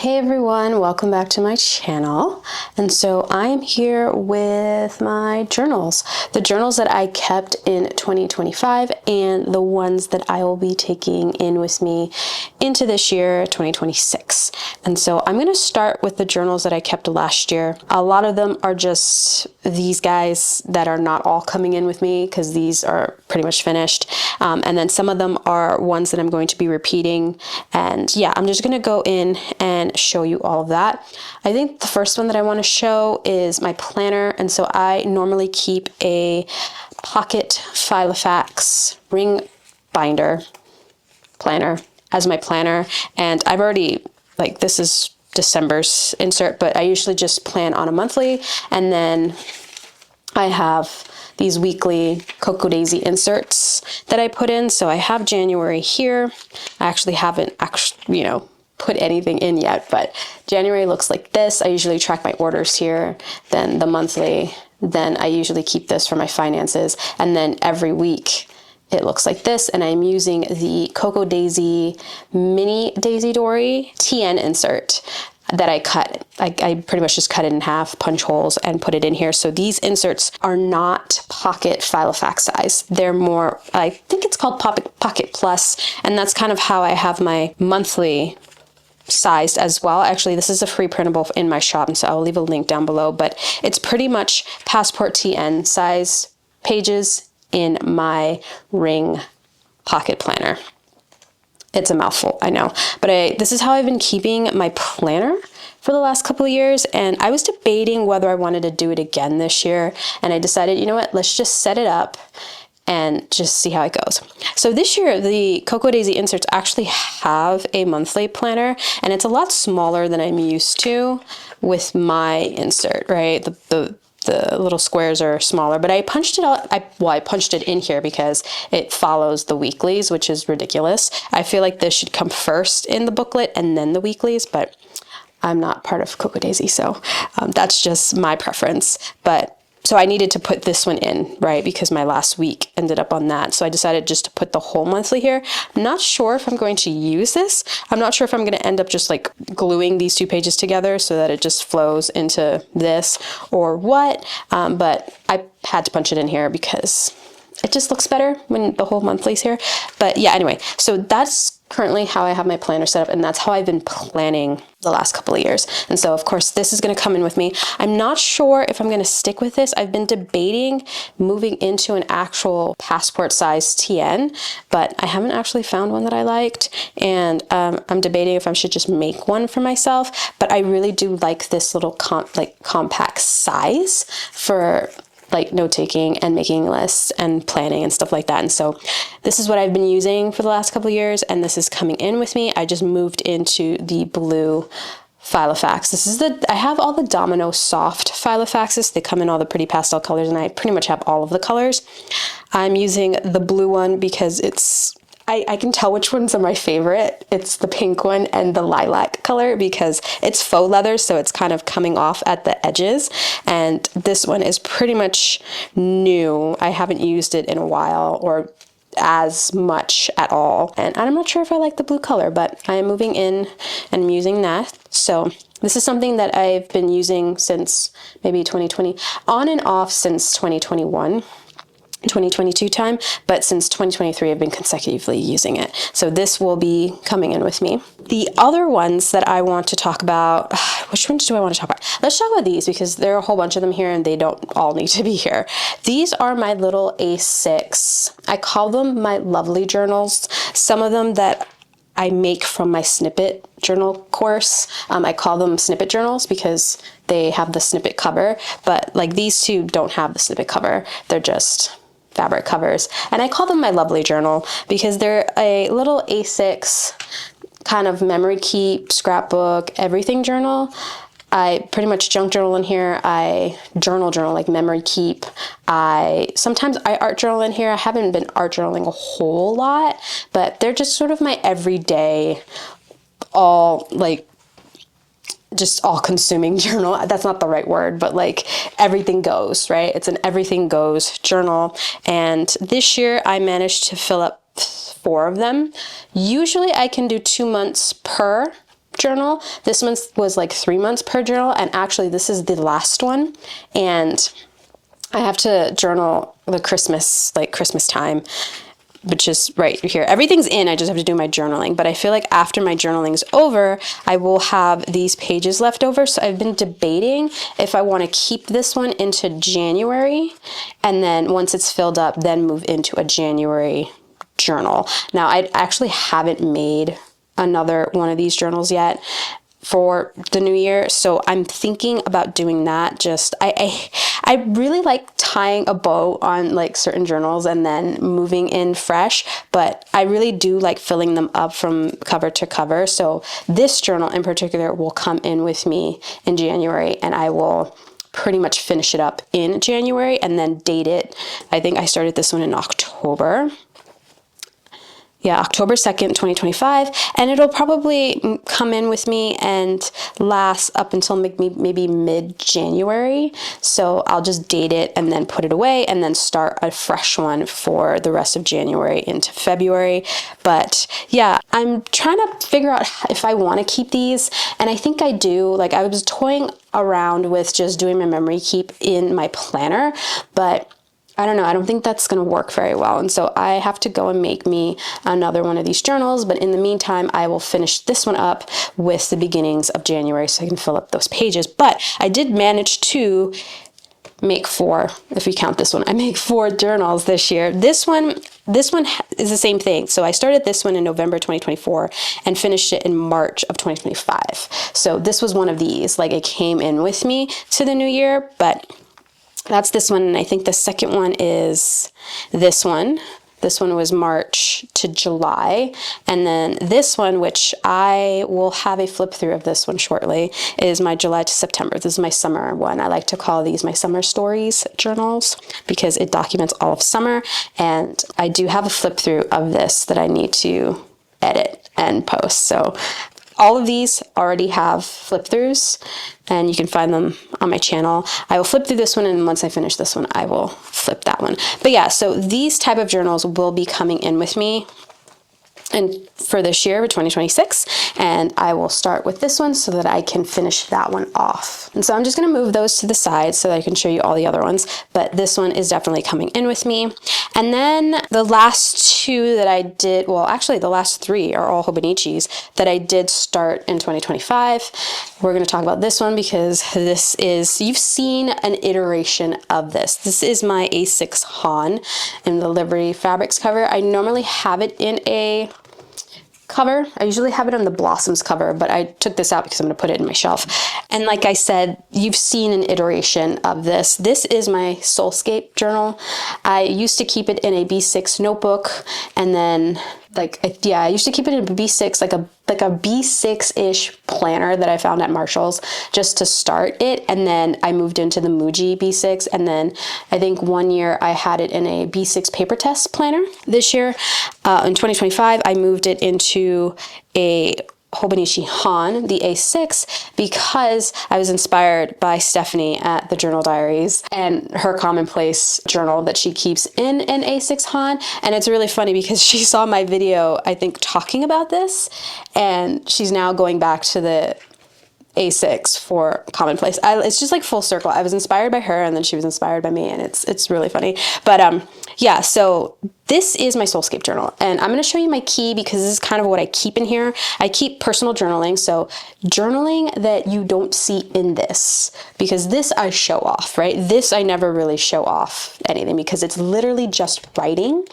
Hey everyone, welcome back to my channel. And so I'm here with my journals, the journals that I kept in 2025 and the ones that I will be taking in with me into this year, 2026. And so I'm going to start with the journals that I kept last year. A lot of them are just these guys that are not all coming in with me because these are pretty much finished. And then some of them are ones that I'm going to be repeating. And yeah, I'm just going to go in and show you all of that. I think the first one that I want to show is my planner. And so I normally keep a pocket Filofax ring binder planner as my planner. And I've already, like, this is December's insert, but I usually just plan on a monthly. And then I have these weekly Cocoa Daisy inserts that I put in. So I have January here. I actually haven't put anything in yet, but January looks like this. I usually track my orders here, then the monthly, then I usually keep this for my finances. And then every week it looks like this. And I'm using the Cocoa Daisy Mini Daisy Dory TN insert that I cut. I pretty much just cut it in half, punch holes, and put it in here. So these inserts are not pocket Filofax size. They're more, I think it's called Pocket Plus, and that's kind of how I have my monthly sized as well. Actually, this is a free printable in my shop, and so I'll leave a link down below, but it's pretty much Passport TN size pages in my ring pocket planner. It's a mouthful, I know, but this is how I've been keeping my planner for the last couple of years, and I was debating whether I wanted to do it again this year, and I decided, you know what, let's just set it up and just see how it goes. So this year, the Cocoa Daisy inserts actually have a monthly planner, and it's a lot smaller than I'm used to with my insert, right? The little squares are smaller, but I punched it out. I punched it in here because it follows the weeklies, which is ridiculous. I feel like this should come first in the booklet and then the weeklies, but I'm not part of Cocoa Daisy, so that's just my preference. But so I needed to put this one in, right? Because my last week ended up on that. So I decided just to put the whole monthly here. I'm not sure if I'm going to use this. I'm not sure if I'm going to end up just like gluing these two pages together so that it just flows into this or what. But I had to punch it in here because it just looks better when the whole monthly's here. But yeah, anyway, so that's currently how I have my planner set up, and that's how I've been planning the last couple of years. And so of course this is going to come in with me. I'm not sure if I'm going to stick with this. I've been debating moving into an actual passport size TN, but I haven't actually found one that I liked, and I'm debating if I should just make one for myself. But I really do like this little compact size for like note-taking and making lists and planning and stuff like that. And so this is what I've been using for the last couple of years, and this is coming in with me. I just moved into the blue Filofax. This is I have all the Domino soft Filofaxes. They come in all the pretty pastel colors, and I pretty much have all of the colors. I'm using the blue one because I can tell which ones are my favorite. It's the pink one and the lilac color because it's faux leather, so it's kind of coming off at the edges. And this one is pretty much new. I haven't used it in a while or as much at all. And I'm not sure if I like the blue color, but I am moving in and I'm using that. So this is something that I've been using since maybe 2020, on and off since 2021. 2022 time, but since 2023 I've been consecutively using it. So this will be coming in with me. The other ones that I want to talk about, which ones do I want to talk about? Let's talk about these because there are a whole bunch of them here and they don't all need to be here. These are my little A6. I call them my lovely journals. Some of them that I make from my Snippet journal course. I call them Snippet journals because they have the Snippet cover, but like these two don't have the Snippet cover. They're just fabric covers. And I call them my lovely journal because they're a little A6 kind of memory keep, scrapbook, everything journal. I pretty much junk journal in here. I journal like memory keep. Sometimes I art journal in here. I haven't been art journaling a whole lot, but they're just sort of my everyday, just all-consuming journal. That's not the right word, but like everything goes, right? It's an everything goes journal. And this year I managed to fill up 4 of them. Usually I can do 2 months per journal. This one was like 3 months per journal, and actually this is the last one, and I have to journal the Christmas time, which is right here. Everything's in, I just have to do my journaling. But I feel like after my journaling's over, I will have these pages left over. So I've been debating if I want to keep this one into January, and then once it's filled up, then move into a January journal. Now, I actually haven't made another one of these journals yet for the new year, so I'm thinking about doing that. Just I really like tying a bow on like certain journals and then moving in fresh, but I really do like filling them up from cover to cover. So this journal in particular will come in with me in January, and I will pretty much finish it up in January and then date it. I think I started this one in October. Yeah, October 2nd, 2025, and it'll probably come in with me and last up until maybe mid-January. So I'll just date it and then put it away and then start a fresh one for the rest of January into February. But yeah, I'm trying to figure out if I want to keep these, and I think I do. Like, I was toying around with just doing my memory keep in my planner, but I don't know, I don't think that's going to work very well. And so I have to go and make me another one of these journals. But in the meantime, I will finish this one up with the beginnings of January so I can fill up those pages. But I did manage to make 4, if we count this one. I make 4 journals this year. This one is the same thing. So I started this one in November 2024 and finished it in March of 2025. So this was one of these. Like, it came in with me to the new year, but that's this one, and I think the second one is this one. This one was March to July, and then this one, which I will have a flip through of this one shortly, is my July to September. This is my summer one. I like to call these my summer stories journals because it documents all of summer, and I do have a flip through of this that I need to edit and post. So all of these already have flip throughs, and you can find them on my channel. I will flip through this one, and once I finish this one, I will flip that one. But yeah, so these type of journals will be coming in with me and for this year, 2026, and I will start with this one so that I can finish that one off. And so I'm just going to move those to the side so that I can show you all the other ones, but this one is definitely coming in with me. And then the last 2 that I did, well, actually the last 3 are all Hobonichis that I did start in 2025. We're going to talk about this one because this is, you've seen an iteration of this. This is my A6 Han in the Liberty Fabrics cover. I normally have it in a cover. I usually have it on the Blossoms cover, but I took this out because I'm going to put it in my shelf. And like I said, you've seen an iteration of this. This is my Soulscape journal. I used to keep it in a B6 notebook, and then I used to keep it in a B6, like a B6-ish planner that I found at Marshall's just to start it. And then I moved into the Muji B6. And then I think one year I had it in a B6 paper test planner. This year, in 2025, I moved it into a Hobonichi Han, the A6, because I was inspired by Stephanie at the Journal Diaries and her commonplace journal that she keeps in an A6 Han. And it's really funny because she saw my video, I think, talking about this, and she's now going back to the A6 for commonplace. It's just like full circle. I was inspired by her, and then she was inspired by me, and it's really funny. But yeah, so this is my Soulscape journal, and I'm going to show you my key because this is kind of what I keep in here. I keep personal journaling, so journaling that you don't see in this, because this I show off, right? This I never really show off anything because it's literally just writing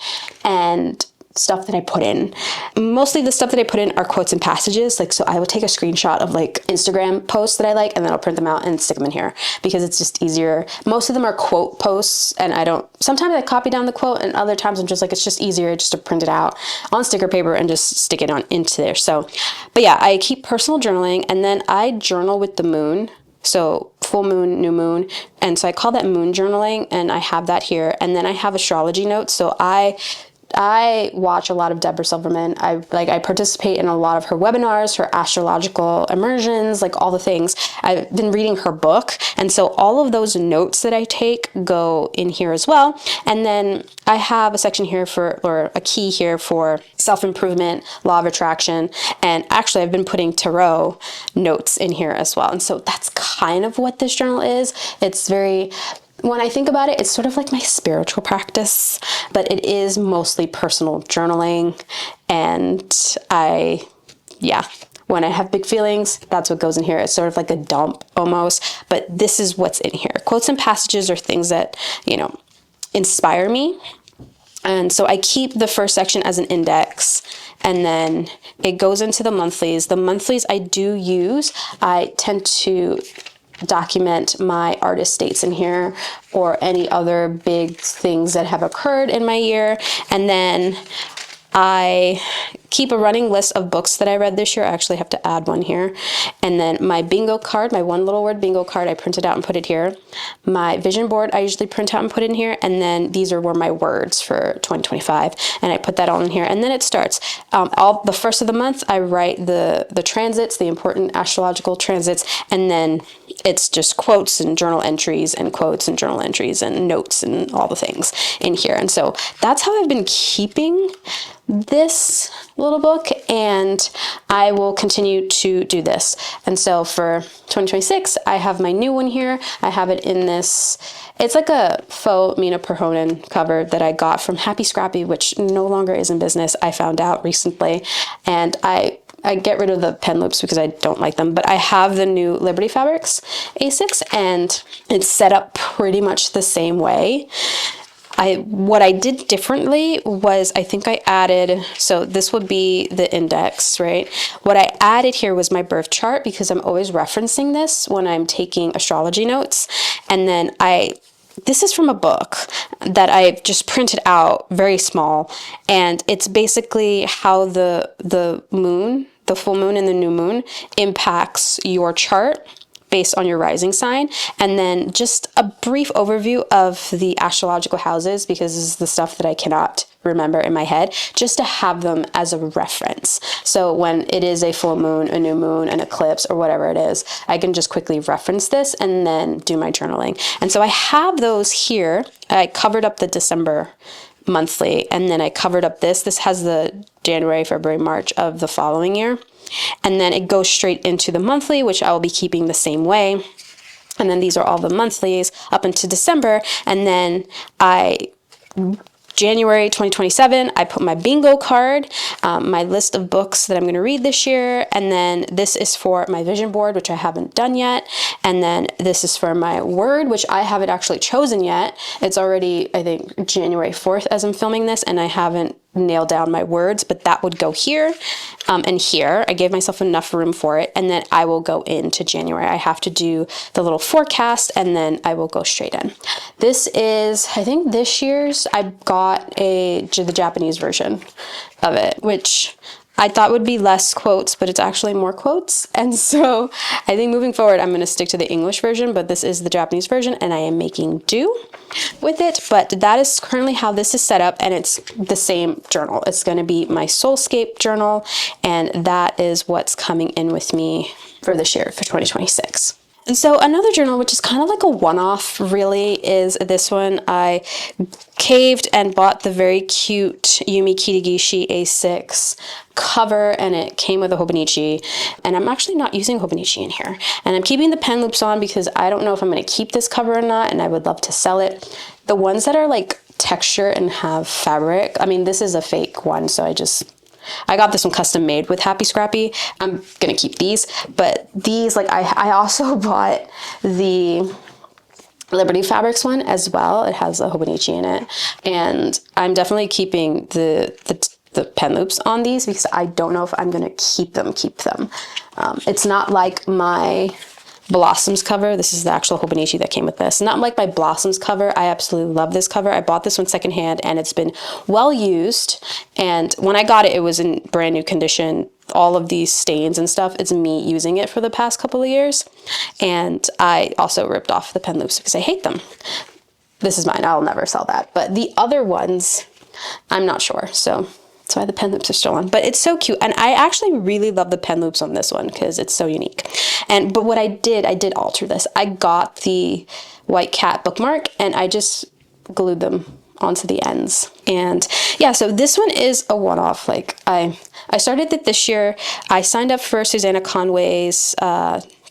and stuff that I put in. Mostly the stuff that I put in are quotes and passages. Like, so I will take a screenshot of like Instagram posts that I like, and then I'll print them out and stick them in here because it's just easier. Most of them are quote posts, and sometimes I copy down the quote, and other times I'm just like, it's just easier just to print it out on sticker paper and just stick it on into there. So, but yeah, I keep personal journaling, and then I journal with the moon. So full moon, new moon. And so I call that moon journaling, and I have that here. And then I have astrology notes. So I I watch a lot of Deborah Silverman. I participate in a lot of her webinars, her astrological immersions, like all the things. I've been reading her book, and so all of those notes that I take go in here as well. And then I have a section here or a key here for self-improvement, law of attraction, and actually I've been putting tarot notes in here as well. And so that's kind of what this journal is. It's very, when I think about it, it's sort of like my spiritual practice, but it is mostly personal journaling. And when I have big feelings, that's what goes in here. It's sort of like a dump almost, but this is what's in here. Quotes and passages are things that, inspire me. And so I keep the first section as an index, and then it goes into the monthlies. The monthlies I do use, I tend to document my artist dates in here or any other big things that have occurred in my year. And then I keep a running list of books that I read this year. I actually have to add one here. And then my bingo card, my one little word bingo card, I print it out and put it here. My vision board, I usually print out and put in here. And then these were my words for 2025. And I put that all in here. And then it starts. The first of the month, I write the transits, the important astrological transits. And then it's just quotes and journal entries and quotes and journal entries and notes and all the things in here. And so that's how I've been keeping this little book, and I will continue to do this. And so for 2026, I have my new one here. I have it in this, it's like a faux Mina Perhonen cover that I got from Happy Scrappy, which no longer is in business, I found out recently. And I get rid of the pen loops because I don't like them, but I have the new Liberty Fabrics A6, and it's set up pretty much the same way. What I did differently was I think I added, so this would be the index, right? What I added here was my birth chart, because I'm always referencing this when I'm taking astrology notes. And then this is from a book that I've just printed out, very small, and it's basically how the moon, the full moon and the new moon impacts your chart based on your rising sign, and then just a brief overview of the astrological houses, because this is the stuff that I cannot remember in my head, just to have them as a reference. So when it is a full moon, a new moon, an eclipse, or whatever it is, I can just quickly reference this and then do my journaling. And so I have those here. I covered up the December monthly, and then I covered up this. This has the January, February, March of the following year. And then it goes straight into the monthly, which I will be keeping the same way. And then these are all the monthlies up into December. And then January 2027, I put my bingo card, my list of books that I'm going to read this year. And then this is for my vision board, which I haven't done yet. And then this is for my word, which I haven't actually chosen yet. It's already, I think, January 4th as I'm filming this, and I haven't nailed down my words, but that would go here and here. I gave myself enough room for it, and then I will go into January. I have to do the little forecast, and then I will go straight in. This is, I think this year's, I got the Japanese version of it, which I thought would be less quotes, but it's actually more quotes. And so I think moving forward, I'm going to stick to the English version, but this is the Japanese version, and I am making do with it. But that is currently how this is set up, and it's the same journal. It's going to be my Soulscape journal, and that is what's coming in with me for this year, for 2026. And so another journal, which is kind of like a one-off really, is this one. I caved and bought the very cute Yumi Kitagishi A6 cover, and it came with a Hobonichi, and I'm actually not using Hobonichi in here. And I'm keeping the pen loops on because I don't know if I'm going to keep this cover or not, and I would love to sell it. The ones that are like texture and have fabric, I mean, this is a fake one, so I got this one custom made with Happy Scrappy. I'm gonna keep these, but these, like I also bought the Liberty Fabrics one as well. It has a Hobonichi in it, and I'm definitely keeping the pen loops on these because I don't know if I'm gonna keep them. It's not like my Blossoms cover. This is the actual Hobonichi that came with this. Not like my Blossoms cover. I absolutely love this cover. I bought this one secondhand, and it's been well used. And when I got it, it was in brand new condition. All of these stains and stuff, it's me using it for the past couple of years. And I also ripped off the pen loops because I hate them. This is mine. I'll never sell that. But the other ones, I'm not sure. So that's why the pen loops are still on, but it's so cute. And I actually really love the pen loops on this one because it's so unique. But what I did alter this. I got the white cat bookmark and I just glued them onto the ends. And yeah, so this one is a one-off. Like I started it this year. I signed up for Susanna Conway's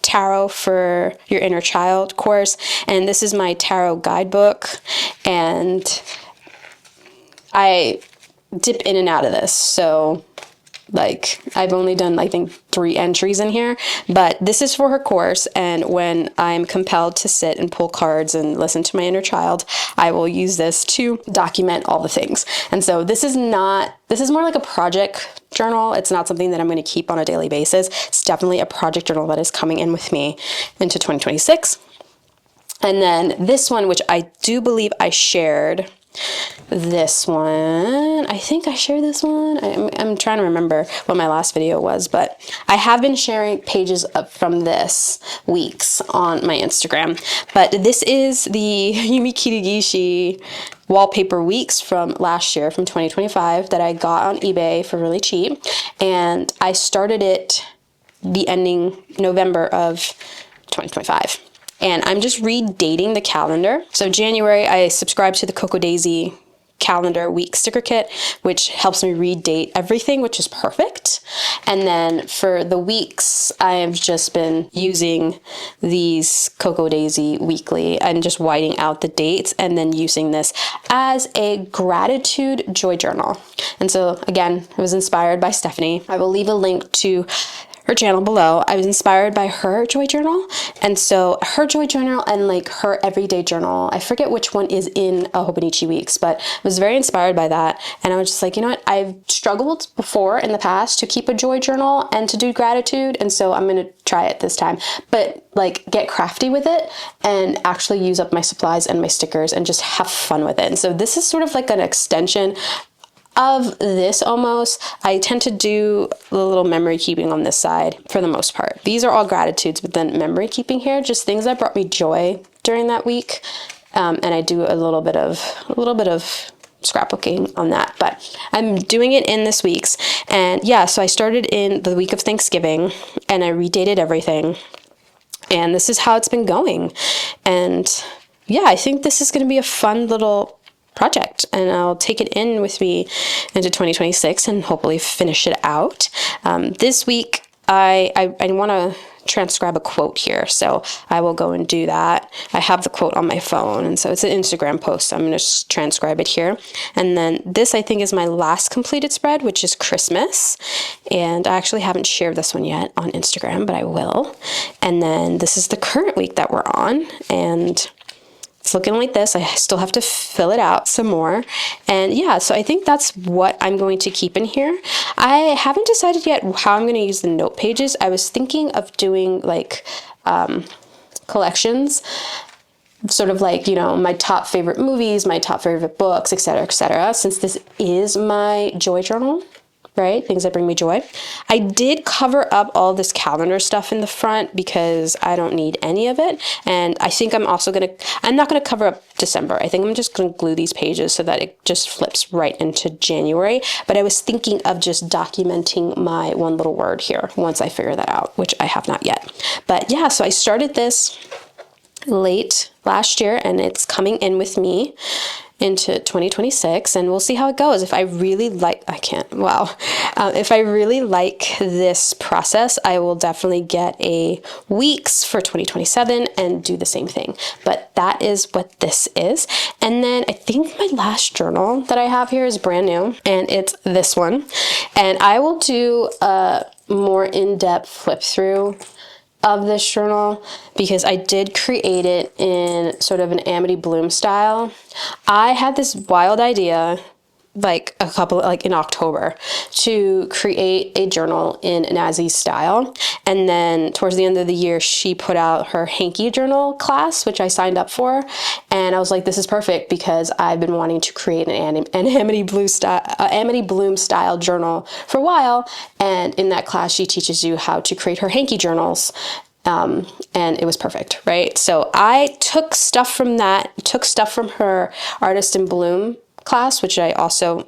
Tarot for Your Inner Child course, and this is my tarot guidebook, and I dip in and out of this. So like I've only done, I think, 3 entries in here, but this is for her course. And when I'm compelled to sit and pull cards and listen to my inner child, I will use this to document all the things. And so this is more like a project journal. It's not something that I'm going to keep on a daily basis. It's definitely a project journal that is coming in with me into 2026. And then this one, which I do believe I shared, this one, I think I shared this one. I'm trying to remember what my last video was, but I have been sharing pages up from this weeks on my Instagram. But this is the Yumi Kirigishi wallpaper weeks from last year, from 2025, that I got on eBay for really cheap. And I started it the ending November of 2025. And I'm just redating the calendar. So January, I subscribed to the Coco Daisy calendar week sticker kit, which helps me redate everything, which is perfect. And then for the weeks, I have just been using these Coco Daisy weekly and just whiting out the dates and then using this as a gratitude joy journal. And so again, I was inspired by Stephanie. I will leave a link to her channel below. I was inspired by her joy journal, and so her joy journal and like her everyday journal, I forget which one is in a Hobonichi weeks, but I was very inspired by that. And I was just like, you know what, I've struggled before in the past to keep a joy journal and to do gratitude, and so I'm gonna try it this time, but like get crafty with it and actually use up my supplies and my stickers and just have fun with it. And so this is sort of like an extension of this almost. I tend to do a little memory keeping on this side for the most part. These are all gratitudes, but then memory keeping here, just things that brought me joy during that week. And I do a little bit of scrapbooking on that, but I'm doing it in this week's. And yeah, so I started in the week of Thanksgiving and I redated everything. And this is how it's been going. And yeah, I think this is going to be a fun little project, and I'll take it in with me into 2026 and hopefully finish it out. This week, I want to transcribe a quote here, so I will go and do that. I have the quote on my phone, and so it's an Instagram post, so I'm going to transcribe it here. And then this, I think, is my last completed spread, which is Christmas, and I actually haven't shared this one yet on Instagram, but I will. And then this is the current week that we're on, and it's looking like this. I still have to fill it out some more. And yeah, so I think that's what I'm going to keep in here. I haven't decided yet how I'm going to use the note pages. I was thinking of doing like collections, sort of like, you know, my top favorite movies, my top favorite books, etc., etc. Since this is my joy journal, right? Things that bring me joy. I did cover up all this calendar stuff in the front because I don't need any of it. And I think I'm not going to cover up December. I think I'm just going to glue these pages so that it just flips right into January. But I was thinking of just documenting my one little word here once I figure that out, which I have not yet. But yeah, so I started this late last year and it's coming in with me into 2026, and we'll see how it goes. If I really like, if I really like this process, I will definitely get a weeks for 2027 and do the same thing. But that is what this is. And then I think my last journal that I have here is brand new, and it's this one. And I will do a more in-depth flip through of this journal because I did create it in sort of an Amity Bloom style. I had this wild idea like in October to create a journal in Nazy's style, and then towards the end of the year she put out her hanky journal class, which I signed up for, and I was like, this is perfect because I've been wanting to create an Amity Bloom style journal for a while. And in that class she teaches you how to create her hanky journals. And it was perfect, right? So I took stuff from her Artist in Bloom class, which I also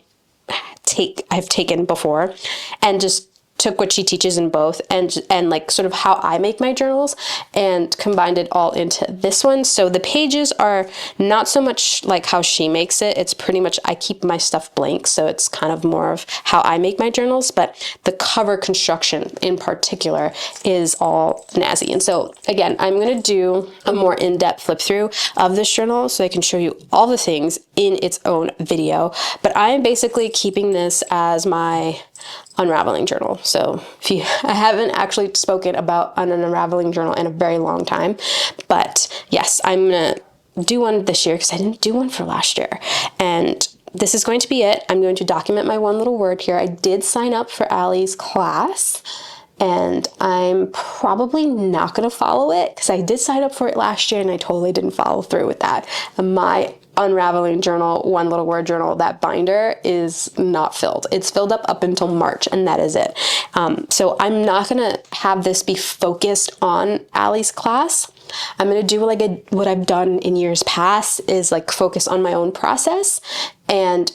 I've taken before, and just took what she teaches in both and like sort of how I make my journals and combined it all into this one. So the pages are not so much like how she makes it. It's pretty much, I keep my stuff blank. So it's kind of more of how I make my journals, but the cover construction in particular is all Nazy. And so again, I'm going to do a more in-depth flip through of this journal so I can show you all the things in its own video, but I am basically keeping this as my unraveling journal. So I haven't actually spoken about an unraveling journal in a very long time, but yes, I'm gonna do one this year because I didn't do one for last year. And this is going to be it. I'm going to document my one little word here. I did sign up for Allie's class, and I'm probably not going to follow it because I did sign up for it last year and I totally didn't follow through with that. And my unraveling journal, one little word journal, that binder is not filled. It's filled up until March, and that is it. So I'm not going to have this be focused on Allie's class. I'm going to do like what I've done in years past is like focus on my own process and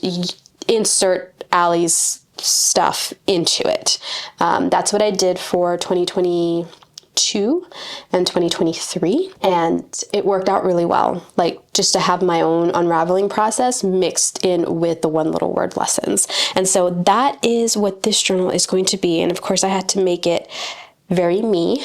insert Allie's stuff into it. That's what I did for 2022 and 2023, and it worked out really well, like just to have my own unraveling process mixed in with the one little word lessons. And so that is what this journal is going to be. And of course I had to make it very me,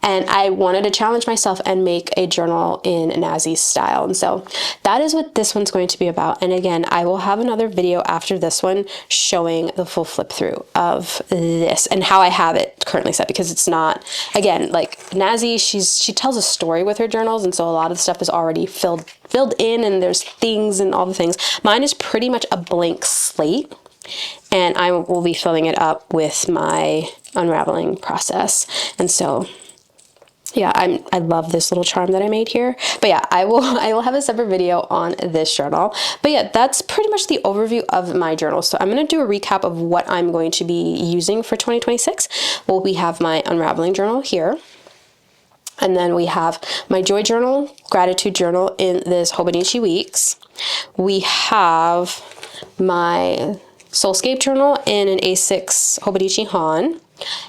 and I wanted to challenge myself and make a journal in Nazy's style. And so that is what this one's going to be about. And again, I will have another video after this one showing the full flip through of this and how I have it currently set, because it's not, again, like Nazy, she tells a story with her journals, and so a lot of the stuff is already filled in, and there's things and all the things. Mine is pretty much a blank slate, and I will be filling it up with my unraveling process. And so yeah, I love this little charm that I made here. But yeah, I will have a separate video on this journal. But yeah, that's pretty much the overview of my journal. So I'm going to do a recap of what I'm going to be using for 2026. Well, we have my unraveling journal here. And then we have my joy journal, gratitude journal in this Hobonichi Weeks. We have my Soulscape journal in an A6 Hobonichi Han.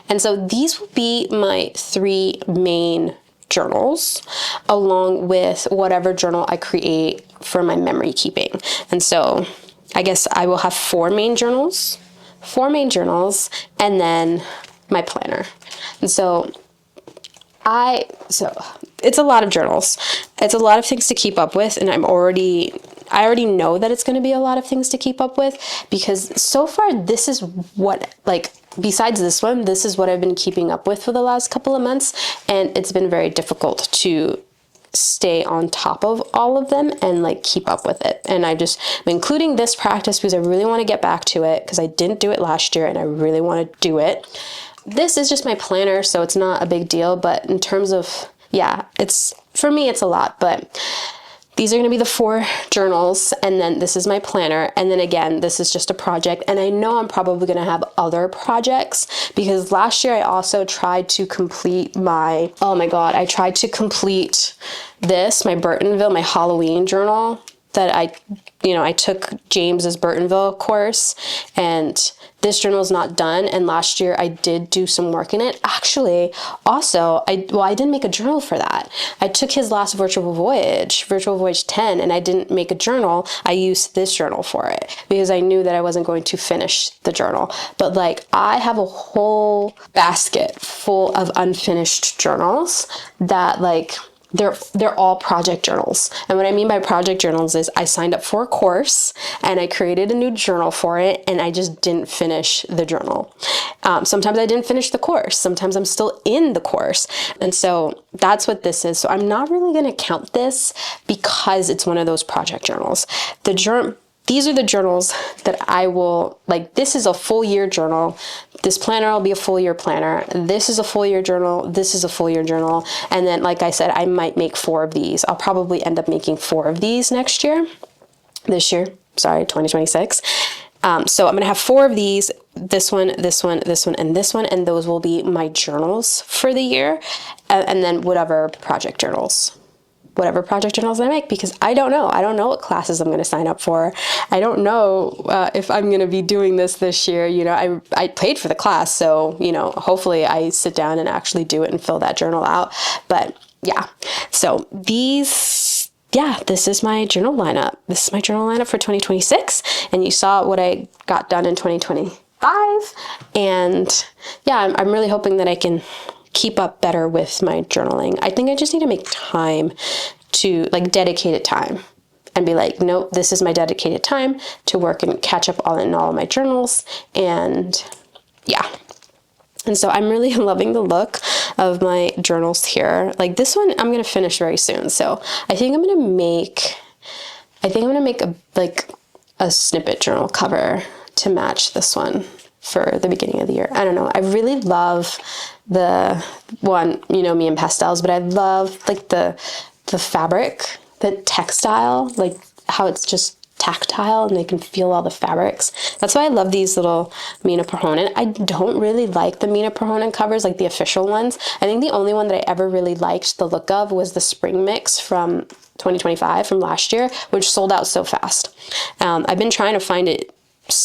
And so these will be my 3 main journals, along with whatever journal I create for my memory keeping. And so I guess I will have 4 main journals, and then my planner. And so it's a lot of journals. It's a lot of things to keep up with, and I already know that it's going to be a lot of things to keep up with, because so far this is what, like, besides this one, this is what I've been keeping up with for the last couple of months, and it's been very difficult to stay on top of all of them and like keep up with it. And I'm including this practice because I really want to get back to it, because I didn't do it last year and I really want to do it. This is just my planner, so it's not a big deal, but in terms of, yeah, for me it's a lot. But these are going to be the 4 journals, and then this is my planner, and then again, this is just a project. And I know I'm probably going to have other projects, because last year I also tried to complete my, oh my god, I tried to complete this, my Burtonville, my Halloween journal that I took James's Burtonville course, and this journal is not done. And last year I did do some work in it. Actually, also, I didn't make a journal for that. I took his last Virtual Voyage 10, and I didn't make a journal. I used this journal for it because I knew that I wasn't going to finish the journal. But like, I have a whole basket full of unfinished journals that like, they're all project journals. And what I mean by project journals is I signed up for a course and I created a new journal for it, and I just didn't finish the journal. Sometimes I didn't finish the course. Sometimes I'm still in the course. And so that's what this is. So I'm not really going to count this because it's one of those project journals. These are the journals that I will, like, this is a full year journal. This planner will be a full year planner. This is a full year journal. This is a full year journal. And then, like I said, I might make 4 of these. I'll probably end up making 4 of these this year, 2026. So I'm going to have 4 of these, this one, this one, this one, and this one, and those will be my journals for the year. And then whatever project journals whatever project journals I make, because I don't know. I don't know what classes I'm going to sign up for. I don't know if I'm going to be doing this year. You know, I paid for the class, so, you know, hopefully I sit down and actually do it and fill that journal out. But yeah, so this is my journal lineup. This is my journal lineup for 2026. And you saw what I got done in 2025. And yeah, I'm really hoping that I can keep up better with my journaling. I think I just need to make time to, like, dedicated time and be like, nope, this is my dedicated time to work and catch up in all of my journals. And yeah. And so I'm really loving the look of my journals here. Like, this one I'm going to finish very soon. So I think I'm going to make a snippet journal cover to match this one for the beginning of the year. I don't know. I really love the one, you know, me in pastels, but I love like the fabric, the textile, like how it's just tactile and they can feel all the fabrics. That's why I love these little Mina Perhonen. I don't really like the Mina Perhonen covers, like the official ones. I think the only one that I ever really liked the look of was the spring mix from 2025 from last year, which sold out so fast. I've been trying to find it,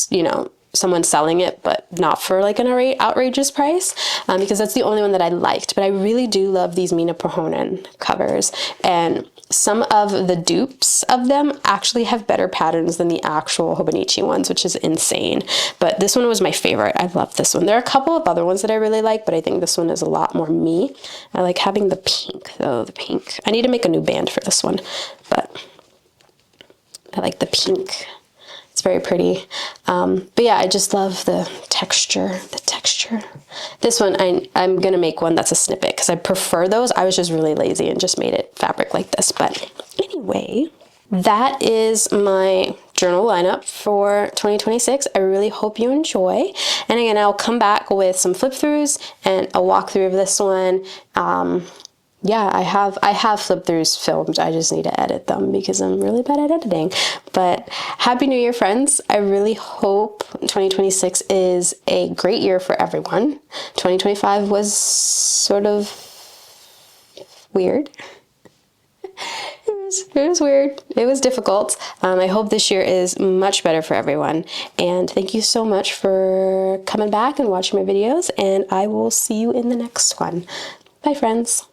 you know, someone selling it, but not for like an outrageous price, because that's the only one that I liked. But I really do love these Mina Perhonen covers, and some of the dupes of them actually have better patterns than the actual Hobonichi ones, which is insane. But this one was my favorite. I love this one. There are a couple of other ones that I really like, but I think this one is a lot more me. I like having the pink though, the pink. I need to make a new band for this one, but I like the pink. It's very pretty. But yeah, I just love the texture, This one, I'm going to make one that's a snippet because I prefer those. I was just really lazy and just made it fabric like this. But anyway, that is my journal lineup for 2026. I really hope you enjoy. And again, I'll come back with some flip throughs and a walkthrough of this one. Yeah, I have flip throughs filmed. I just need to edit them because I'm really bad at editing. But Happy New Year, friends. I really hope 2026 is a great year for everyone. 2025 was sort of weird. It was weird. It was difficult. I hope this year is much better for everyone. And thank you so much for coming back and watching my videos. And I will see you in the next one. Bye, friends.